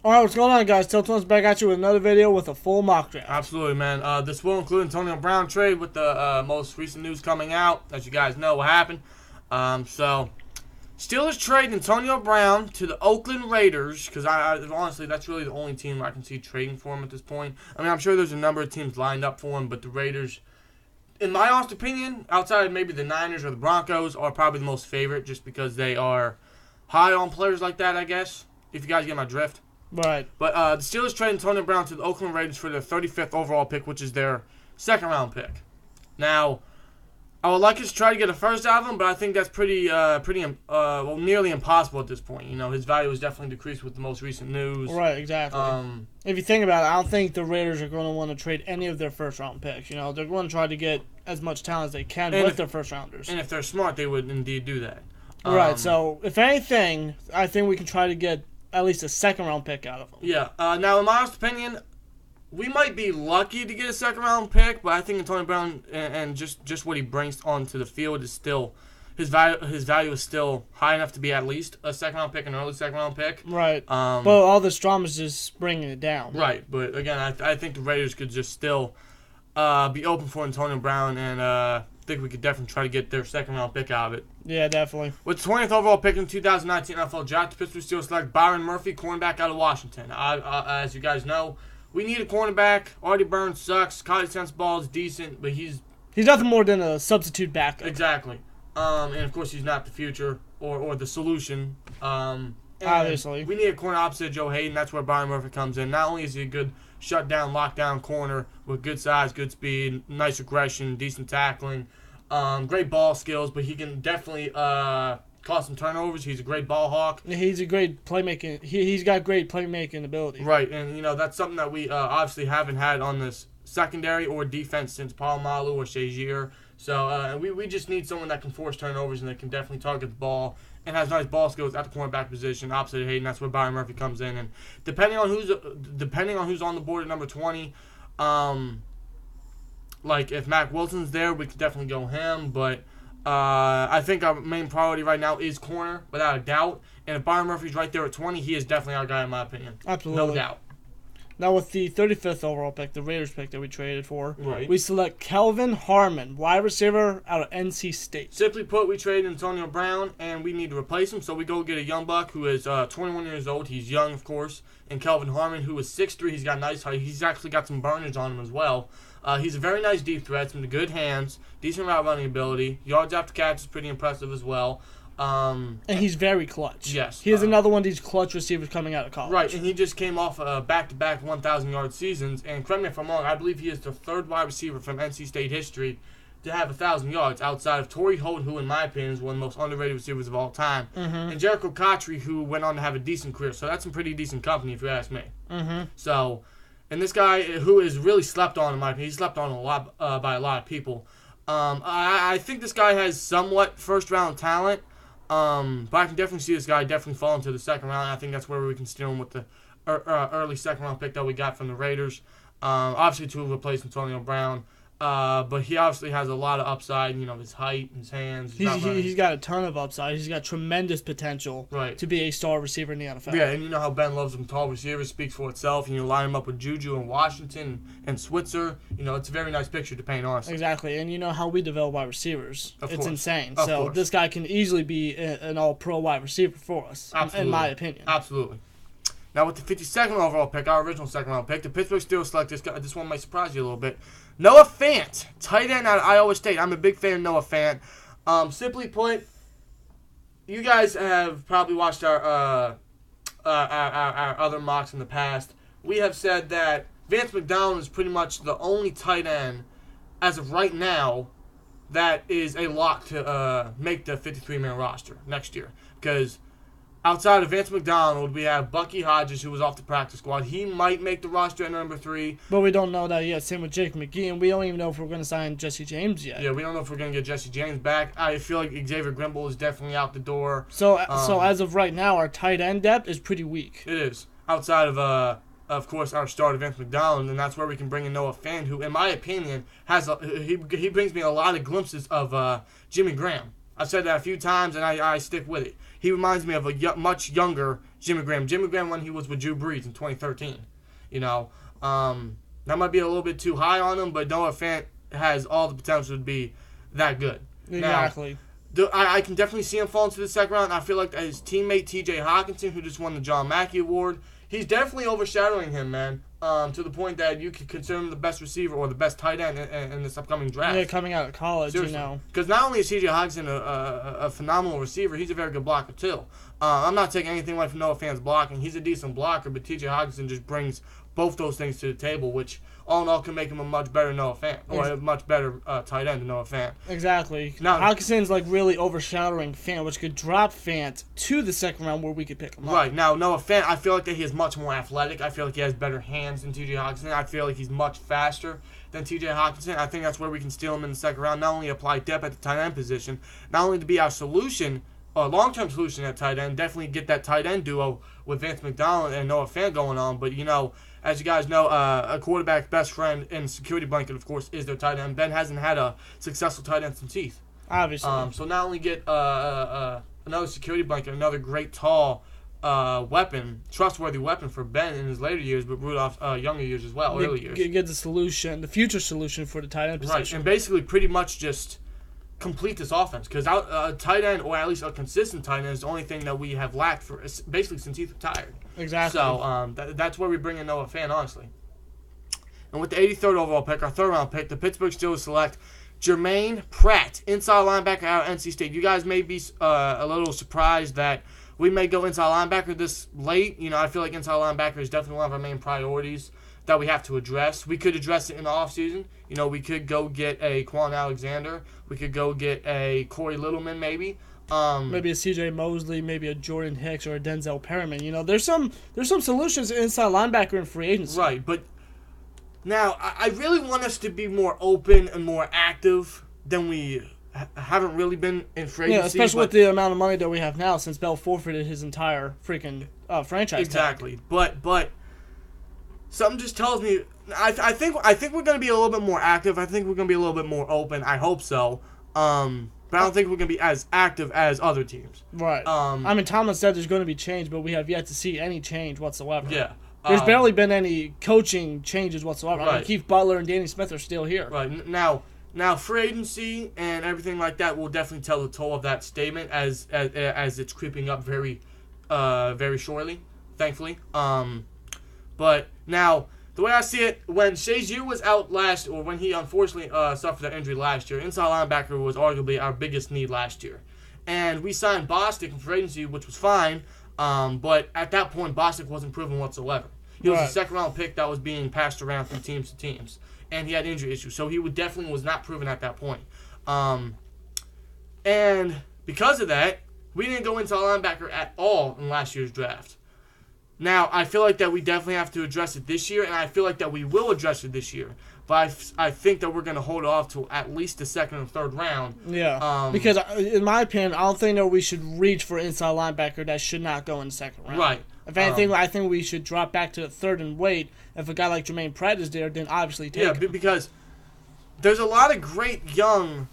Alright, what's going on, guys? Tilton's back at you with another video with a full mock draft. Absolutely, man. This will include Antonio Brown trade with the most recent news coming out. As you guys know what happened. So, Steelers trade Antonio Brown to the Oakland Raiders, because I honestly, that's really the only team I can see trading for him at this point. I mean, I'm sure there's a number of teams lined up for him, but the Raiders, in my honest opinion, outside of maybe the Niners or the Broncos, are probably the most favorite just because they are high on players like that, I guess, if you guys get my drift. Right. But the Steelers trade Antonio Brown to the Oakland Raiders for their 35th overall pick, which is their second-round pick. Now, I would like us to try to get a first out of him, but I think that's nearly impossible at this point. You know, his value has definitely decreased with the most recent news. Right, exactly. If you think about it, I don't think the Raiders are going to want to trade any of their first-round picks. You know, they're going to try to get as much talent as they can with their first-rounders. And if they're smart, they would indeed do that. Right, so if anything, I think we can try to get at least a second-round pick out of him. Yeah. Now, in my honest opinion, we might be lucky to get a second-round pick, but I think Antonio Brown and just what he brings onto the field is still his value is still high enough to be at least a second-round pick, an early second-round pick. Right. But all this drama is just bringing it down. Right. But again, I think the Raiders could just still be open for Antonio Brown, and I think we could definitely try to get their second-round pick out of it. Yeah, definitely. With the 20th overall pick in 2019 NFL Draft, the Pittsburgh Steelers select Byron Murphy, cornerback out of Washington. As you guys know, we need a cornerback. Artie Burns sucks. Caught his sense ball is decent, but he's nothing more than a substitute backup. Exactly. And of course, he's not the future or the solution. Obviously. We need a corner opposite Joe Hayden. That's where Byron Murphy comes in. Not only is he a good shutdown, lockdown corner with good size, good speed, nice aggression, decent tackling, great ball skills, but he can definitely cause some turnovers. He's a great ball hawk. He's a great playmaking. He's got great playmaking ability. Right, and you know that's something that we obviously haven't had on this secondary or defense since Palomalu or Shazier. So we just need someone that can force turnovers and that can definitely target the ball and has nice ball skills at the cornerback position opposite Hayden. That's where Byron Murphy comes in, and depending on who's on the board at number 20, like if Mac Wilson's there, we could definitely go him, but I think our main priority right now is corner, without a doubt. And if Byron Murphy's right there at 20, he is definitely our guy in my opinion. Absolutely. No doubt. Now with the 35th overall pick, the Raiders pick that we traded for, right, we select Kelvin Harmon, wide receiver out of NC State. Simply put, we traded Antonio Brown, and we need to replace him, so we go get a young buck who is 21 years old. He's young, of course. And Kelvin Harmon, who is 6'3", he's got nice height. He's actually got some burnage on him as well. He's a very nice deep threat, some good hands, decent route running ability. Yards after catch is pretty impressive as well. And he's very clutch. Yes. He is another one of these clutch receivers coming out of college. Right, and he just came off back-to-back 1,000-yard seasons. And correct me if I'm wrong, I believe he is the third wide receiver from NC State history to have 1,000 yards outside of Torrey Holt, who in my opinion is one of the most underrated receivers of all time, and Jericho Cotchery, who went on to have a decent career. So that's some pretty decent company, if you ask me. So, and this guy who is really slept on, in my opinion, he's slept on a lot by a lot of people. I think this guy has somewhat first-round talent. But I can definitely see this guy definitely fall into the second round. I think that's where we can steal him with the early second round pick that we got from the Raiders. Obviously to replace Antonio Brown. But he obviously has a lot of upside. You know, his height, his hands. He's got a ton of upside. He's got tremendous potential to be a star receiver in the NFL. Yeah, and you know how Ben loves them tall receivers, speaks for itself. And you line him up with Juju and Washington and Switzer. You know, it's a very nice picture to paint, honestly. Exactly, and you know how we develop wide receivers. It's insane. Of so course. This guy can easily be an all-pro wide receiver for us, in my opinion. Absolutely. Now, with the 52nd overall pick, our original second-round pick, the Pittsburgh Steelers select this guy. This one might surprise you a little bit. Noah Fant, tight end out of Iowa State. I'm a big fan of Noah Fant. Simply put, you guys have probably watched our other mocks in the past. We have said that Vance McDonald is pretty much the only tight end, as of right now, that is a lock to make the 53-man roster next year. Because outside of Vance McDonald, we have Bucky Hodges, who was off the practice squad. He might make the roster at number 3. But we don't know that yet. Same with Jake McGee, and we don't even know if we're going to sign Jesse James yet. Yeah, we don't know if we're going to get Jesse James back. I feel like Xavier Grimble is definitely out the door. So as of right now, our tight end depth is pretty weak. It is. Outside of course, our starter, Vance McDonald, and that's where we can bring in Noah Fant, who, in my opinion, he brings me a lot of glimpses of Jimmy Graham. I've said that a few times, and I stick with it. He reminds me of a much younger Jimmy Graham. Jimmy Graham when he was with Drew Brees in 2013. You know, that might be a little bit too high on him, but Noah Fant has all the potential to be that good. Exactly. Now, I can definitely see him fall into the second round. I feel like his teammate T.J. Hockenson, who just won the John Mackey Award, he's definitely overshadowing him, man. To the point that you could consider him the best receiver or the best tight end in this upcoming draft. Yeah, coming out of college, Seriously. you know. Because not only is T.J. Hockenson a phenomenal receiver, he's a very good blocker too. I'm not taking anything away from Noah Fant's blocking. He's a decent blocker, but T.J. Hockenson just brings both those things to the table, which all in all can make him a much better Noah Fant, or a much better tight end than Noah Fant. Exactly. Now, Hawkinson's like really overshadowing Fant, which could drop Fant to the second round where we could pick him up. Right. Now, Noah Fant, I feel like that he is much more athletic. I feel like he has better hands than T.J. Hockenson. I feel like he's much faster than T.J. Hockenson. I think that's where we can steal him in the second round, not only apply depth at the tight end position, not only to be our solution, a long-term solution at tight end, definitely get that tight end duo with Vance McDonald and Noah Fant going on, but, you know, as you guys know, a quarterback's best friend and security blanket, of course, is their tight end. Ben hasn't had a successful tight end since Heath. Obviously. So not only get another security blanket, another great tall weapon, trustworthy weapon for Ben in his later years, but Rudolph's younger years as well, early years. Get the solution, the future solution for the tight end position. Right, and basically pretty much just complete this offense, because a tight end, or at least a consistent tight end, is the only thing that we have lacked for basically since Heath retired. Exactly. So that's where we bring in Noah Fant, honestly. And with the 83rd overall pick, our third round pick, the Pittsburgh Steelers select Jermaine Pratt, inside linebacker out of NC State. You guys may be a little surprised that we may go inside linebacker this late. You know, I feel like inside linebacker is definitely one of our main priorities that we have to address. We could address it in the offseason. You know, we could go get a Quan Alexander. We could go get a Corey Littleman, maybe. Maybe a C.J. Mosley, maybe a Jordan Hicks or a Denzel Perriman. You know, there's some solutions inside linebacker in free agency. Right, but now I really want us to be more open and more active than we haven't really been in free agency. Yeah, especially with the amount of money that we have now, since Bell forfeited his entire freaking franchise exactly. tag. But something just tells me I think we're going to be a little bit more active. I think we're going to be a little bit more open. I hope so. But I don't think we're going to be as active as other teams. Right. I mean, Tomlin said there's going to be change, but we have yet to see any change whatsoever. Yeah. There's barely been any coaching changes whatsoever. Right. I mean, Keith Butler and Danny Smith are still here. Right. Now, free agency and everything like that will definitely tell the toll of that statement as it's creeping up very shortly, thankfully. But now, the way I see it, when Shazier was out when he unfortunately suffered that injury last year, inside linebacker was arguably our biggest need last year. And we signed Bostic in free agency, which was fine, but at that point, Bostic wasn't proven whatsoever. He was a second-round pick that was being passed around from teams to teams, and he had injury issues, so he definitely was not proven at that point. And because of that, we didn't go inside linebacker at all in last year's draft. Now, I feel like that we definitely have to address it this year, and I feel like that we will address it this year. But I think that we're going to hold off to at least the second and third round. Yeah, because in my opinion, I don't think that we should reach for inside linebacker that should not go in the second round. Right. If anything, I think we should drop back to the third and wait. If a guy like Jermaine Pratt is there, then obviously take him. Yeah, because there's a lot of great young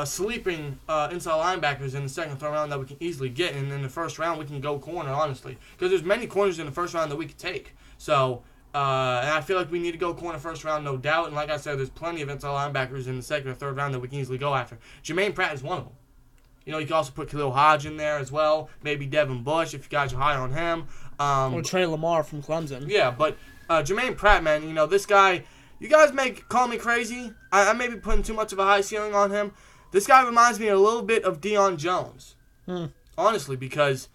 sleeping inside linebackers in the second and third round that we can easily get, and in the first round we can go corner, honestly, because there's many corners in the first round that we could take. So and I feel like we need to go corner first round, no doubt, and like I said, there's plenty of inside linebackers in the second or third round that we can easily go after. Jermaine Pratt is one of them. You know, you can also put Khalil Hodge in there as well, maybe Devin Bush if you guys are high on him, or Trey Lamar from Clemson. Yeah, but Jermaine Pratt, man, you know, this guy, you guys may call me crazy. I may be putting too much of a high ceiling on him. This guy reminds me a little bit of Deion Jones. Honestly, because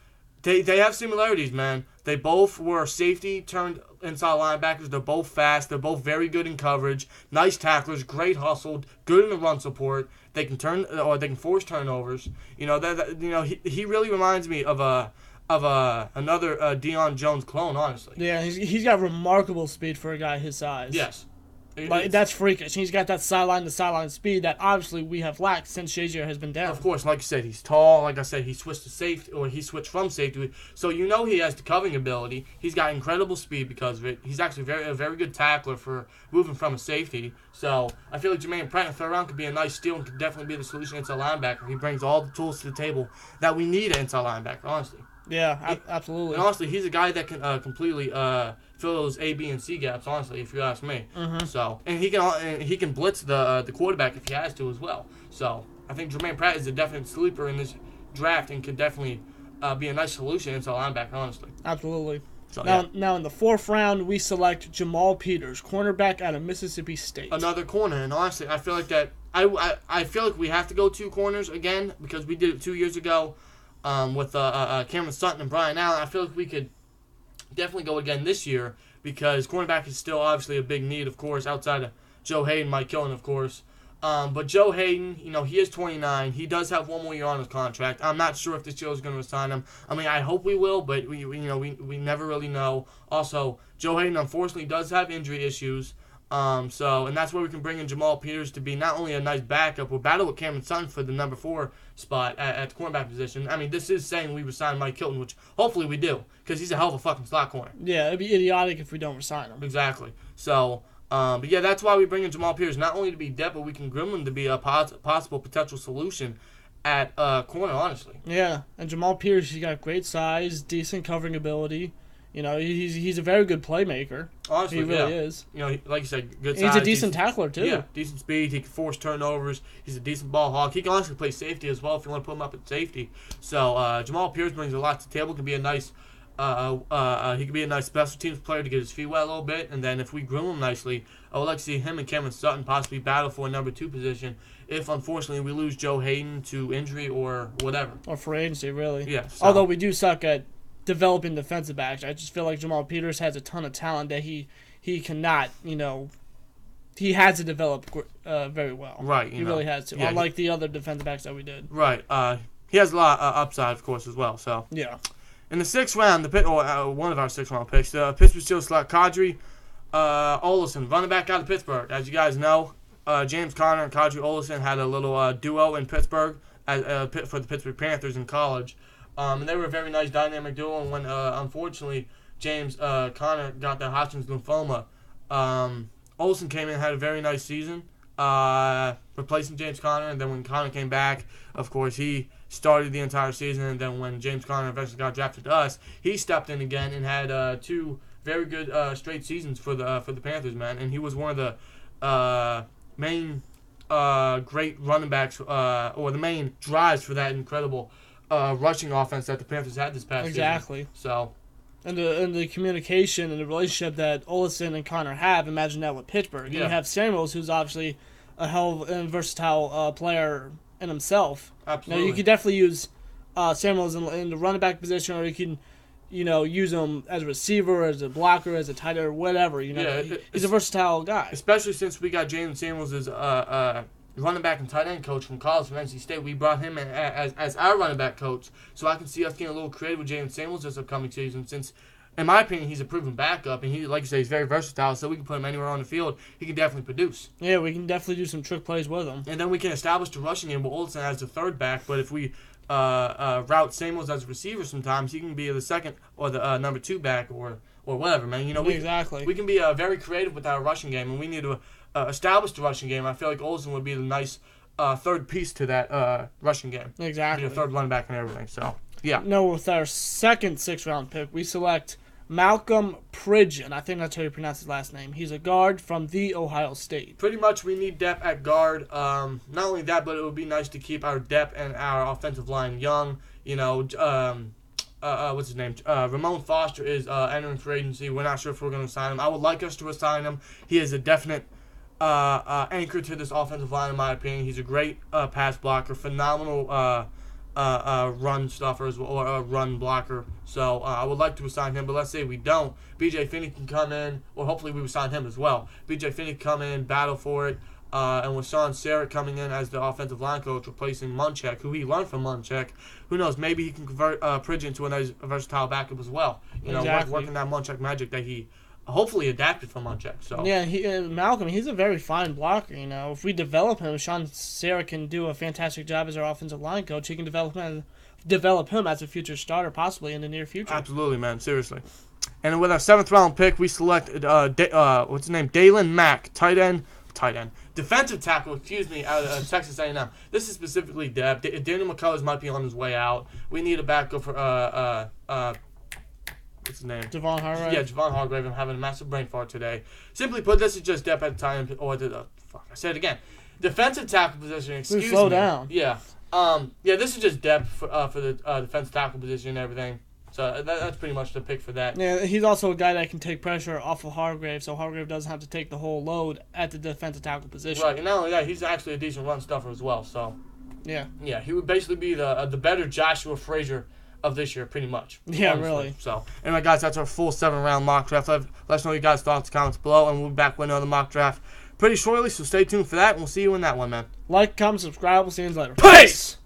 they have similarities, man. They both were safety turned inside linebackers. They're both fast. They're both very good in coverage. Nice tacklers, great hustle, good in the run support. They can they can force turnovers. You know, he really reminds me of another Deion Jones clone, honestly. Yeah, he's got remarkable speed for a guy his size. Yes. But that's freakish. He's got that sideline-to-sideline speed that obviously we have lacked since Shazier has been down. Of course, like you said, he's tall. Like I said, he switched to safety, or he switched from safety. So you know he has the covering ability. He's got incredible speed because of it. He's actually a very good tackler for moving from a safety. So I feel like Jermaine Pratt in the third round could be a nice steal and could definitely be the solution inside linebacker. He brings all the tools to the table that we need at inside linebacker, honestly. Yeah, absolutely. And honestly, he's a guy that can completely fill those A, B, and C gaps. Honestly, if you ask me. Mm-hmm. So, and he can blitz the quarterback if he has to as well. So, I think Jermaine Pratt is a definite sleeper in this draft and could definitely be a nice solution inside linebacker. Honestly. Absolutely. So, now in the fourth round, we select Jamal Peters, cornerback out of Mississippi State. Another corner, and honestly, I feel like that. I feel like we have to go 2 corners again because we did it 2 years ago. With Cameron Sutton and Brian Allen, I feel like we could definitely go again this year because cornerback is still obviously a big need, of course, outside of Joe Hayden, Mike Killen, of course. But Joe Hayden, he is 29. He does have 1 more year on his contract. I'm not sure if this year is going to sign him. I mean, I hope we will, but we never really know. Also, Joe Hayden unfortunately does have injury issues. And that's where we can bring in Jamal Peters to be not only a nice backup, we'll battle with Cameron Sutton for the number 4 spot at the cornerback position. I mean, this is saying we resign Mike Hilton, which hopefully we do, because he's a hell of a fucking slot corner. Yeah, it'd be idiotic if we don't resign him. Exactly. So, but yeah, that's why we bring in Jamal Peters, not only to be depth, but we can groom him to be a possible potential solution at corner, honestly. Yeah, and Jamal Peters, he's got great size, decent covering ability. He's a very good playmaker. Honestly, he really is. Like you said, good size. He's a decent tackler, too. Yeah, decent speed. He can force turnovers. He's a decent ball hawk. He can honestly play safety as well if you want to put him up at safety. So, Jamal Peters brings a lot to the table. Can be a nice he could be a nice special teams player to get his feet wet a little bit. And then if we groom him nicely, I would like to see him and Cameron Sutton possibly battle for a number 2 position if, unfortunately, we lose Joe Hayden to injury or whatever. Or free agency, really. Yeah. So. Although we do suck at developing defensive backs. I just feel like Jamal Peters has a ton of talent that he cannot, he has to develop very well. Right. He really has to, unlike the other defensive backs that we did. Right. He has a lot of upside, of course, as well. So. Yeah. In the 6th round, one of our 6th round picks, the Pittsburgh Steelers select Kadri Olesen, running back out of Pittsburgh. As you guys know, James Conner and Kadri Olesen had a little duo in Pittsburgh for the Pittsburgh Panthers in college. And they were a very nice dynamic duo. And when, unfortunately, James Conner got the Hodgkin's lymphoma, Olsen came in and had a very nice season, replacing James Conner. And then when Conner came back, of course, he started the entire season. And then when James Conner eventually got drafted to us, he stepped in again and had 2 very good straight seasons for the Panthers, man. And he was one of the main great running backs, or the main drives for that incredible rushing offense that the Panthers had this past season. Exactly. So, and the communication and the relationship that Olesen and Connor have, imagine that with Pittsburgh. Yeah. You have Samuels, who's obviously a hell of a versatile player in himself. Absolutely. You could definitely use Samuels in the running back position, or you can, use him as a receiver, as a blocker, as a tight end, or whatever. He's a versatile guy. Especially since we got James Samuels as running back and tight end coach from college from NC State. We brought him in as our running back coach, so I can see us getting a little creative with James Samuels this upcoming season. Since, in my opinion, he's a proven backup, and he, like you say, he's very versatile. So we can put him anywhere on the field. He can definitely produce. Yeah, we can definitely do some trick plays with him. And then we can establish the rushing game with Olsen as the third back. But if we route Samuels as a receiver, sometimes he can be the second or the number 2 back or whatever, man. Exactly. We can be very creative with our rushing game, and we need to establish the rushing game. I feel like Olsen would be the nice third piece to that rushing game. Exactly. Be a third running back and everything. So, yeah. No, with our second 6th round pick, we select Malcolm Pridgeon. I think that's how you pronounce his last name. He's a guard from The Ohio State. Pretty much we need depth at guard. Not only that, but it would be nice to keep our depth and our offensive line young. What's his name? Ramon Foster is entering free agency. We're not sure if we're going to sign him. I would like us to resign him. He is a definite anchor to this offensive line, in my opinion. He's a great pass blocker, phenomenal run stuffer or run blocker. So I would like to resign him, but let's say we don't. B.J. Finney can come in, or hopefully we resign him as well. B.J. Finney can come in, battle for it. And with Sean Sarrett coming in as the offensive line coach, replacing Munchak, who he learned from Munchak, who knows, maybe he can convert Pridgeon into a nice versatile backup as well. Exactly. Working that Munchak magic that he hopefully adapted from Munchak. So yeah, Malcolm, he's a very fine blocker. If we develop him, Sean Sarah can do a fantastic job as our offensive line coach. He can develop him as a future starter, possibly in the near future. Absolutely, man. Seriously. And with our 7th round pick, we selected what's his name, Dalen Mack, tight end, defensive tackle. Out of Texas A&M. This is specifically depth. Daniel McCullers might be on his way out. We need a backup for what's his name? Javon Hargrave. Yeah, Javon Hargrave. I'm having a massive brain fart today. Simply put, this is just depth at the time, or I said it again. Defensive tackle position. Excuse me. Slow down. Yeah. This is just depth for the defensive tackle position and everything. So that's pretty much the pick for that. Yeah, he's also a guy that can take pressure off of Hargrave, so Hargrave doesn't have to take the whole load at the defensive tackle position. Right, and not only that, he's actually a decent run stuffer as well. So yeah, he would basically be the better Joshua Frazier of this year, pretty much. Yeah, honestly. really. So anyway, guys, that's our full 7-round mock draft. Let us know your guys' thoughts in the comments below, and we'll be back with another mock draft pretty shortly. So stay tuned for that, and we'll see you in that one, man. Like, comment, subscribe. We'll see you later. Peace!